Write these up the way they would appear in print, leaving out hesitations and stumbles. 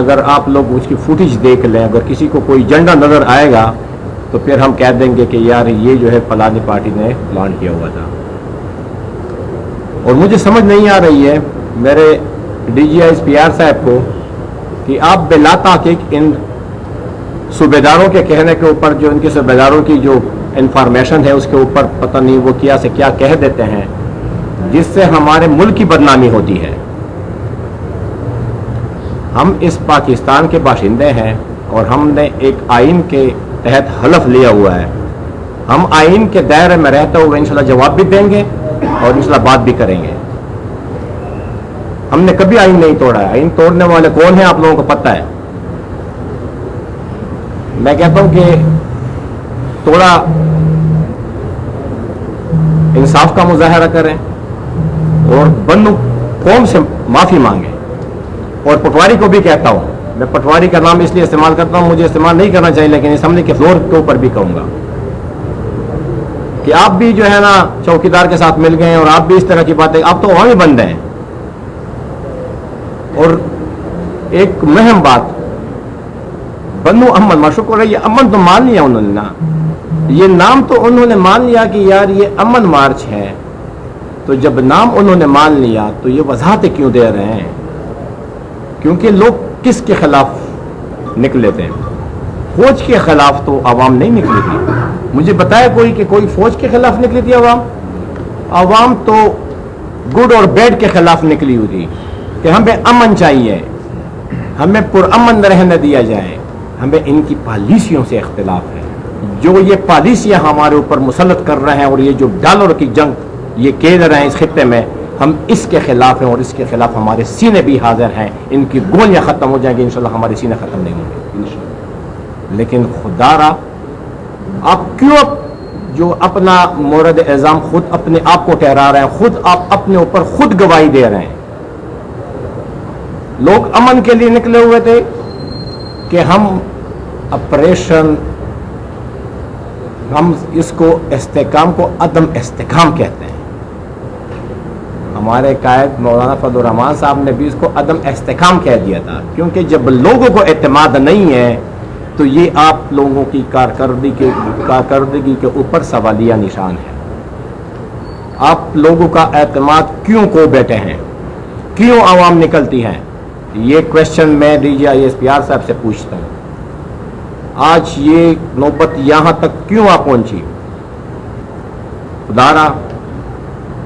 اگر آپ لوگ اس کی فوٹیج دیکھ لیں, اگر کسی کو کوئی جھنڈا نظر آئے گا تو پھر ہم کہہ دیں گے کہ یار یہ جو ہے فلانی پارٹی نے پلان کیا ہوا تھا. اور مجھے سمجھ نہیں آ رہی ہے میرے ڈی جی آئی پی آر صاحب کو کہ آپ بلا تحقیق ان صوبیداروں کے کہنے کے اوپر, جو ان کے صوبیداروں کی جو انفارمیشن ہے اس کے اوپر پتہ نہیں وہ کیا سے کیا کہہ دیتے ہیں, جس سے ہمارے ملک کی بدنامی ہوتی ہے. ہم اس پاکستان کے باشندے ہیں اور ہم نے ایک آئین کے تحت حلف لیا ہوا ہے. ہم آئین کے دائرے میں رہتے ہوئے انشاءاللہ جواب بھی دیں گے اور انشاءاللہ بات بھی کریں گے. ہم نے کبھی آئین نہیں توڑا ہے. آئین توڑنے والے کون ہیں آپ لوگوں کو پتہ ہے. میں کہتا ہوں کہ تھوڑا انصاف کا مظاہرہ کریں اور بنو قوم سے معافی مانگیں. اور پٹواری کو بھی کہتا ہوں, میں پٹواری کا نام اس لیے استعمال کرتا ہوں, مجھے استعمال نہیں کرنا چاہیے لیکن اسمبلی کے فلور کے اوپر بھی کہوں گا کہ آپ بھی جو ہے نا چوکیدار کے ساتھ مل گئے ہیں اور آپ بھی اس طرح کی باتیں, آپ تو عوامی بندے ہیں. اور ایک مہم بات, بنو امن مشکور ہے, یہ امن تو مان لیا انہوں نے نا, یہ نام تو انہوں نے مان لیا کہ یار یہ امن مارچ ہے. تو جب نام انہوں نے مان لیا تو یہ وضاحتیں کیوں دے رہے ہیں؟ کیونکہ لوگ کس کے خلاف نکلے تھے؟ فوج کے خلاف تو عوام نہیں نکلی تھی. مجھے بتایا کوئی کہ کوئی فوج کے خلاف نکلی تھی عوام؟ عوام تو گڈ اور بیڈ کے خلاف نکلی ہوئی تھی کہ ہمیں امن چاہیے, ہمیں پرامن رہنے دیا جائے. ہمیں ان کی پالیسیوں سے اختلاف ہے. جو یہ پالیسیاں ہمارے اوپر مسلط کر رہے ہیں اور یہ جو ڈالر کی جنگ یہ کھیل رہے ہیں اس خطے میں, ہم اس کے خلاف ہیں اور اس کے خلاف ہمارے سینے بھی حاضر ہیں. ان کی گولیاں ختم ہو جائیں گی انشاءاللہ, ہمارے سینے ختم نہیں ہوں گے. لیکن خدا را آپ کیوں جو اپنا مورد الزام خود اپنے آپ کو ٹھہرا رہے ہیں, خود آپ اپنے اوپر خود گواہی دے رہے ہیں. لوگ امن کے لیے نکلے ہوئے تھے کہ ہم آپریشن, ہم اس کو استحکام کو عدم استحکام کہتے ہیں. ہمارے قائد مولانا فضل الرحمان صاحب نے بھی اس کو عدم استحکام کہہ دیا تھا, کیونکہ جب لوگوں کو اعتماد نہیں ہے تو یہ آپ لوگوں کی کارکردگی کے اوپر سوالیہ نشان ہے. آپ لوگوں کا اعتماد کیوں کو بیٹھے ہیں, کیوں عوام نکلتی ہیں؟ یہ کوشچن میں D G I S P R صاحب سے پوچھتا ہوں. آج یہ نوبت یہاں تک کیوں آ پہنچی؟ خدارا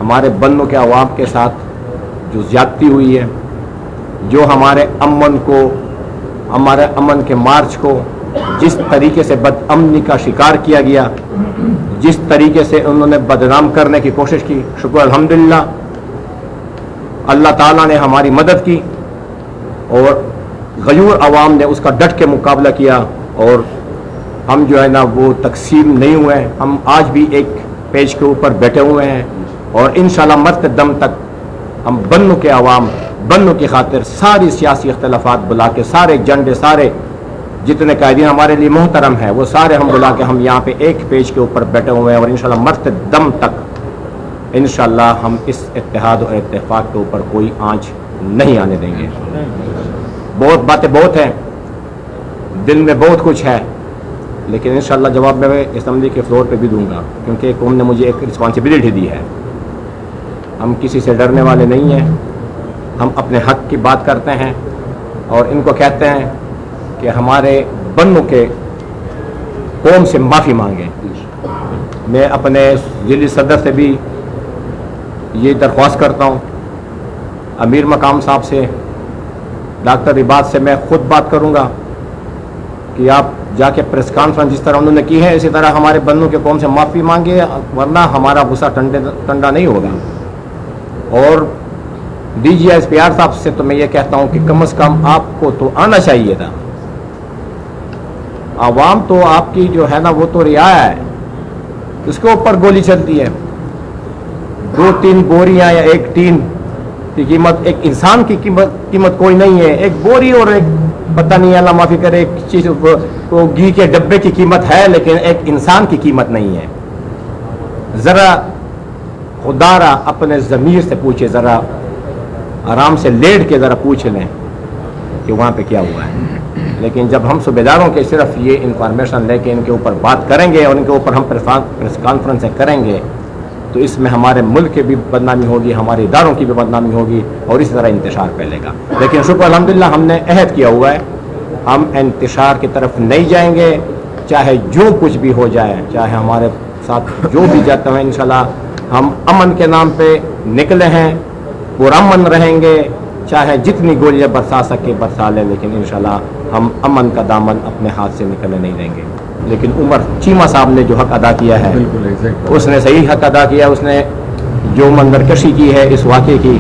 ہمارے بندوں کے عوام کے ساتھ جو زیادتی ہوئی ہے, جو ہمارے امن کو, ہمارے امن کے مارچ کو جس طریقے سے بد امنی کا شکار کیا گیا, جس طریقے سے انہوں نے بدنام کرنے کی کوشش کی, شکر الحمدللہ اللہ تعالیٰ نے ہماری مدد کی اور غیور عوام نے اس کا ڈٹ کے مقابلہ کیا اور ہم جو ہے نا وہ تقسیم نہیں ہوئے. ہم آج بھی ایک پیج کے اوپر بیٹھے ہوئے ہیں اور انشاءاللہ مرتے دم تک ہم بنوں کے عوام, بنوں کی خاطر ساری سیاسی اختلافات بلا کے, سارے جھنڈے, سارے جتنے قائدین ہمارے لیے محترم ہیں وہ سارے ہم بلا کے ہم یہاں پہ ایک پیج کے اوپر بیٹھے ہوئے ہیں اور انشاءاللہ مرتے دم تک انشاءاللہ ہم اس اتحاد اور اتفاق کے اوپر کوئی آنچ نہیں آنے دیں گے. بہت باتیں بہت ہیں, دل میں بہت کچھ ہے, لیکن انشاءاللہ جواب میں اسمبلی کے فلور پہ بھی دوں گا, کیونکہ قوم نے مجھے ایک رسپانسبلٹی دی ہے. ہم کسی سے ڈرنے والے نہیں ہیں, ہم اپنے حق کی بات کرتے ہیں اور ان کو کہتے ہیں کہ ہمارے بنوں کے قوم سے معافی مانگیں. میں اپنے ضلعی صدر سے بھی یہ درخواست کرتا ہوں, امیر مقام صاحب سے, ڈاکٹر عباد سے میں خود بات کروں گا کہ آپ جا کے پریس کانفرنس جس طرح انہوں نے کی ہے اسی طرح ہمارے بندوں کے قوم سے معافی مانگے, ورنہ ہمارا غصہ ٹھنڈا نہیں ہوگا. اور D G S P R صاحب سے تو میں یہ کہتا ہوں کہ کم از کم آپ کو تو آنا چاہیے تھا. عوام تو آپ کی جو ہے نا وہ تو رعایا ہے, اس کے اوپر گولی چلتی ہے. 2-3 بوریاں یا ایک ٹین کی قیمت, ایک انسان کی قیمت کوئی نہیں ہے. ایک بوری اور ایک پتہ نہیں اللہ معافی کرے ایک چیز کو گھی کے ڈبے کی قیمت ہے, لیکن ایک انسان کی قیمت نہیں ہے. ذرا خدا را اپنے ضمیر سے پوچھے, ذرا آرام سے لیٹ کے ذرا پوچھ لیں کہ وہاں پہ کیا ہوا ہے. لیکن جب ہم صوبیداروں کے صرف یہ انفارمیشن لے کے ان کے اوپر بات کریں گے اور ان کے اوپر ہم پریس کانفرنسیں کریں گے تو اس میں ہمارے ملک کی بھی بدنامی ہوگی, ہمارے اداروں کی بھی بدنامی ہوگی اور اسی طرح انتشار پھیلے گا. لیکن شکر الحمدللہ ہم نے عہد کیا ہوا ہے, ہم انتشار کی طرف نہیں جائیں گے, چاہے جو کچھ بھی ہو جائے, چاہے ہمارے ساتھ جو بھی جاتا ہے. انشاءاللہ ہم امن کے نام پہ نکلے ہیں, پرامن رہیں گے, چاہے جتنی گولیاں برسا سکے برسا لیں, لیکن انشاءاللہ ہم امن کا دامن اپنے ہاتھ سے نکلنے نہیں دیں گے. لیکن عمر چیمہ صاحب نے جو حق ادا کیا ہے اس نے صحیح حق ادا کیا. اس نے جو منظر کشی کی ہے اس واقعے کی,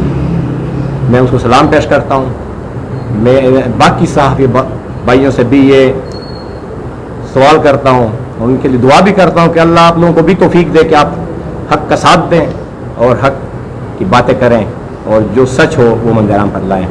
میں اس کو سلام پیش کرتا ہوں. میں باقی صحافی بھائیوں سے بھی یہ سوال کرتا ہوں, ان کے لیے دعا بھی کرتا ہوں کہ اللہ آپ لوگوں کو بھی توفیق دے کہ آپ حق کا ساتھ دیں اور حق کی باتیں کریں اور جو سچ ہو وہ منظر عام پر لائیں.